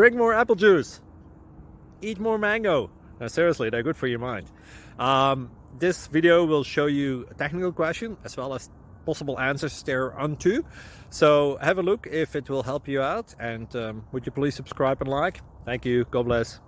drink more apple juice, eat more mango. No, seriously, they're good for your mind. This video will show you a technical question as well as possible answers thereunto. So have a look if it will help you out, and would you please subscribe and like? Thank you. God bless.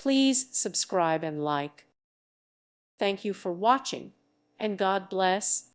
Please subscribe and like. Thank you for watching, and God bless.